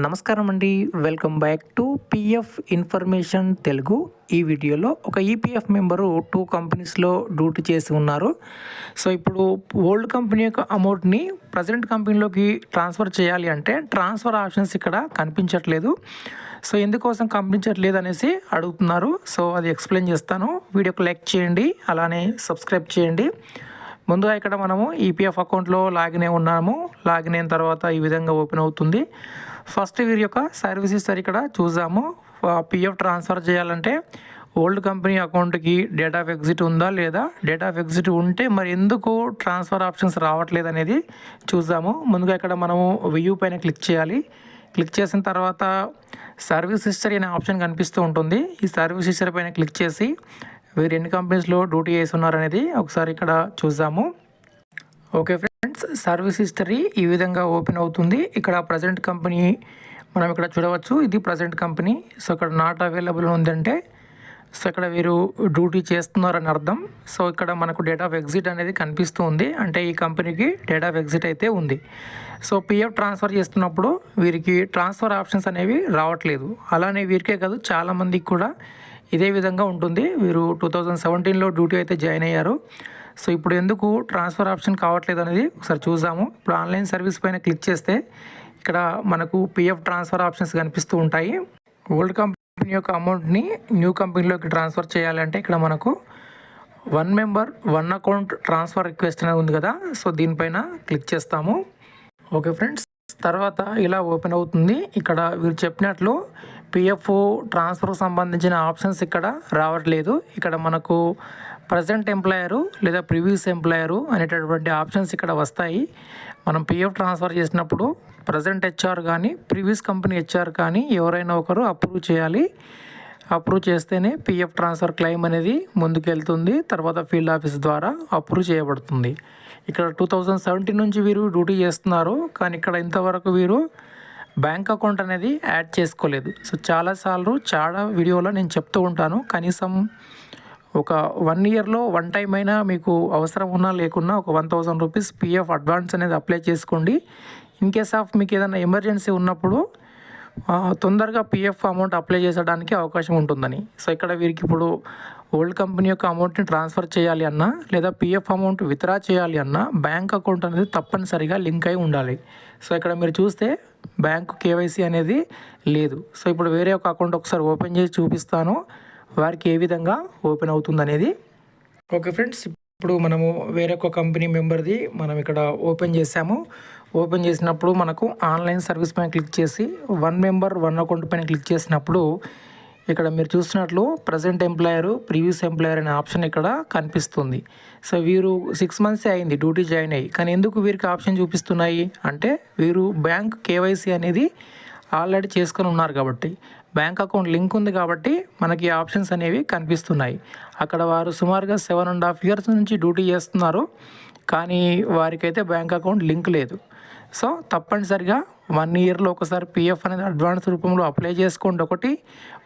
నమస్కారం అండి. Welcome back to PF information Telugu. ఈ వీడియోలో ఒక ఈపీఎఫ్ మెంబరు 2 కంపెనీస్లో డ్యూటీ చేసి ఉన్నారు. సో ఇప్పుడు ఓల్డ్ కంపెనీ యొక్క అమౌంట్ని ప్రజెంట్ కంపెనీలోకి ట్రాన్స్ఫర్ చేయాలి అంటే ట్రాన్స్ఫర్ ఆప్షన్స్ ఇక్కడ కనిపించట్లేదు. సో ఎందుకోసం కనిపించట్లేదు అనేసి అడుగుతున్నారు. సో అది ఎక్స్ప్లెయిన్ చేస్తాను. వీడియోకి లైక్ చేయండి, అలానే సబ్స్క్రైబ్ చేయండి. ముందుగా ఇక్కడ మనము ఈపీఎఫ్ అకౌంట్లో లాగిన్ అయి ఉన్నాము. లాగిన్ అయిన తర్వాత ఈ విధంగా ఓపెన్ అవుతుంది. ఫస్ట్ వీరి యొక్క సర్వీస్ హిస్టరీ ఇక్కడ చూసాము. పిఎఫ్ ట్రాన్స్ఫర్ చేయాలంటే ఓల్డ్ కంపెనీ అకౌంట్కి డేట్ ఆఫ్ ఎగ్జిట్ ఉందా లేదా, డేట్ ఆఫ్ ఎగ్జిట్ ఉంటే మరి ఎందుకు ట్రాన్స్ఫర్ ఆప్షన్స్ రావట్లేదు అనేది చూసాము. ముందుగా ఇక్కడ మనము వ్యూ పైన క్లిక్ చేయాలి. క్లిక్ చేసిన తర్వాత సర్వీస్ హిస్టరీ అనే ఆప్షన్ కనిపిస్తూ ఉంటుంది. ఈ సర్వీస్ హిస్టరీ పైన క్లిక్ చేసి వీరు ఎన్ని కంపెనీస్లో డ్యూటీ చేసి ఉన్నారనేది ఒకసారి ఇక్కడ చూద్దాము. ఓకే ఫ్రెండ్స్, సర్వీస్ హిస్టరీ ఈ విధంగా ఓపెన్ అవుతుంది. ఇక్కడ ప్రజెంట్ కంపెనీ మనం ఇక్కడ చూడవచ్చు. ఇది ప్రజెంట్ కంపెనీ. సో ఇక్కడ నాట్ అవైలబుల్ ఉందంటే సో ఇక్కడ వీరు డ్యూటీ చేస్తున్నారని అర్థం. సో ఇక్కడ మనకు డేట్ ఆఫ్ ఎగ్జిట్ అనేది కనిపిస్తూ ఉంది, అంటే ఈ కంపెనీకి డేట్ ఆఫ్ ఎగ్జిట్ అయితే ఉంది. సో పిఎఫ్ ట్రాన్స్ఫర్ చేస్తున్నప్పుడు వీరికి ట్రాన్స్ఫర్ ఆప్షన్స్ అనేవి రావట్లేదు. అలానే వీరికే కాదు, చాలామందికి కూడా ఇదే విధంగా ఉంటుంది. వీరు 2017లో డ్యూటీ అయితే జాయిన్ అయ్యారు. సో ఇప్పుడు ఎందుకు ట్రాన్స్ఫర్ ఆప్షన్ కావట్లేదు అనేది ఒకసారి చూద్దాము. ఇప్పుడు ఆన్లైన్ సర్వీస్ పైన క్లిక్ చేస్తే ఇక్కడ మనకు పిఎఫ్ ట్రాన్స్ఫర్ ఆప్షన్స్ కనిపిస్తూ ఉంటాయి. ఓల్డ్ కంపెనీ యొక్క అమౌంట్ని న్యూ కంపెనీలోకి ట్రాన్స్ఫర్ చేయాలంటే ఇక్కడ మనకు 1 మెంబర్ 1 అకౌంట్ ట్రాన్స్ఫర్ రిక్వెస్ట్ అనేది ఉంది కదా. సో దీనిపైన క్లిక్ చేస్తాము. ఓకే ఫ్రెండ్స్, తర్వాత ఇలా ఓపెన్ అవుతుంది. ఇక్కడ వీరు చెప్పినట్లు పిఎఫ్ ట్రాన్స్ఫర్కి సంబంధించిన ఆప్షన్స్ ఇక్కడ రావట్లేదు. ఇక్కడ మనకు ప్రజెంట్ ఎంప్లాయరు లేదా ప్రీవియస్ ఎంప్లాయరు అనేటటువంటి ఆప్షన్స్ ఇక్కడ వస్తాయి. మనం పిఎఫ్ ట్రాన్స్ఫర్ చేసినప్పుడు ప్రజెంట్ హెచ్ఆర్ కానీ ప్రీవియస్ కంపెనీ హెచ్ఆర్ కానీ ఎవరైనా ఒకరు అప్రూవ్ చేయాలి. అప్రూవ్ చేస్తేనే పిఎఫ్ ట్రాన్స్ఫర్ క్లెయిమ్ అనేది ముందుకెళ్తుంది. తర్వాత ఫీల్డ్ ఆఫీస్ ద్వారా అప్రూవ్ చేయబడుతుంది. ఇక్కడ 2017 నుంచి వీరు డ్యూటీ చేస్తున్నారు, కానీ ఇక్కడ ఇంతవరకు వీరు బ్యాంక్ అకౌంట్ అనేది యాడ్ చేసుకోలేదు. సో చాలాసార్లు చాలా వీడియోలో నేను చెప్తూ ఉంటాను, కనీసం ఒక 1 ఇయర్లో 1 టైం అయినా మీకు అవసరం ఉన్నా లేకున్నా ఒక 1000 రూపీస్ పిఎఫ్ అడ్వాన్స్ అనేది అప్లై చేసుకోండి. ఇన్ కేస్ ఆఫ్ మీకు ఏదైనా ఎమర్జెన్సీ ఉన్నప్పుడు తొందరగా పిఎఫ్ అమౌంట్ అప్లై చేసడానికి అవకాశం ఉంటుందని. సో ఇక్కడ వీరికి ఇప్పుడు ఓల్డ్ కంపెనీ యొక్క అమౌంట్ని ట్రాన్స్ఫర్ చేయాలి అన్నా లేదా పిఎఫ్ అమౌంట్ విత్డ్రా చేయాలి అన్నా బ్యాంక్ అకౌంట్ అనేది తప్పనిసరిగా లింక్ అయి ఉండాలి. సో ఇక్కడ మీరు చూస్తే బ్యాంకు కేవైసీ అనేది లేదు. సో ఇప్పుడు వేరే ఒక అకౌంట్ ఒకసారి ఓపెన్ చేసి చూపిస్తాను, వారికి ఏ విధంగా ఓపెన్ అవుతుంది అనేది. ఓకే ఫ్రెండ్స్, ఇప్పుడు మనము వేరే ఒక కంపెనీ మెంబర్ది మనం ఇక్కడ ఓపెన్ చేసాము. ఓపెన్ చేసినప్పుడు మనకు ఆన్లైన్ సర్వీస్ పైన క్లిక్ చేసి 1 మెంబర్ 1 అకౌంట్ పైన క్లిక్ చేసినప్పుడు ఇక్కడ మీరు చూసినట్లు ప్రజెంట్ ఎంప్లాయరు ప్రీవియస్ ఎంప్లాయర్ అనే ఆప్షన్ ఇక్కడ కనిపిస్తుంది. సో వీరు 6 మంత్సే అయింది డ్యూటీ జాయిన్ అయ్యి, కానీ ఎందుకు వీరికి ఆప్షన్ చూపిస్తున్నాయి అంటే వీరు బ్యాంక్ కేవైసీ అనేది ఆల్రెడీ చేసుకొని ఉన్నారు కాబట్టి, బ్యాంక్ అకౌంట్ లింక్ ఉంది కాబట్టి మనకి ఆప్షన్స్ అనేవి కనిపిస్తున్నాయి. అక్కడ వారు సుమారుగా 7.5 ఇయర్స్ నుంచి డ్యూటీ చేస్తున్నారు, కానీ వారికైతే బ్యాంక్ అకౌంట్ లింక్ లేదు. సో తప్పనిసరిగా 1 ఇయర్లో ఒకసారి పిఎఫ్ అనేది అడ్వాన్స్ రూపంలో అప్లై చేసుకోండి. ఒకటి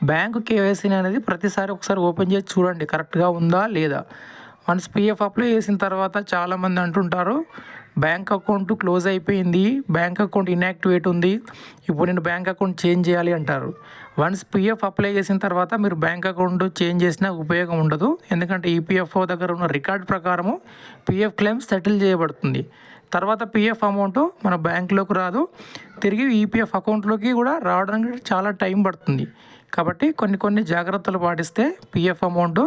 బ్యాంకు కేవైసీ అనేది ప్రతిసారి ఒకసారి ఓపెన్ చేసి చూడండి కరెక్ట్గా ఉందా లేదా. వన్స్ పిఎఫ్ అప్లై చేసిన తర్వాత చాలామంది అంటుంటారు బ్యాంక్ అకౌంట్ క్లోజ్ అయిపోయింది, బ్యాంక్ అకౌంట్ ఇన్యాక్టివేట్ ఉంది, ఇప్పుడు నేను బ్యాంక్ అకౌంట్ చేంజ్ చేయాలి అంటారు. వన్స్ పిఎఫ్ అప్లై చేసిన తర్వాత మీరు బ్యాంక్ అకౌంట్ చేంజ్ చేసినా ఉపయోగం ఉండదు. ఎందుకంటే ఈపీఎఫ్ఓ దగ్గర ఉన్న రికార్డ్ ప్రకారము పిఎఫ్ క్లెయిమ్ సెటిల్ చేయబడుతుంది. తర్వాత పిఎఫ్ అమౌంట్ మన బ్యాంకులోకి రాదు, తిరిగి ఈపీఎఫ్ అకౌంట్లోకి కూడా రావడానికి చాలా టైం పడుతుంది. కాబట్టి కొన్ని జాగ్రత్తలు పాటిస్తే పిఎఫ్ అమౌంట్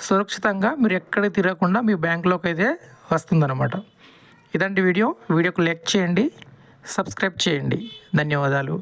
సురక్షితంగా మీరు ఎక్కడికి తిరగకుండా మీ బ్యాంకులోకి అయితే వస్తుందన్నమాట. ఇదండి వీడియోకి లైక్ చేయండి, సబ్స్క్రైబ్ చేయండి. ధన్యవాదాలు.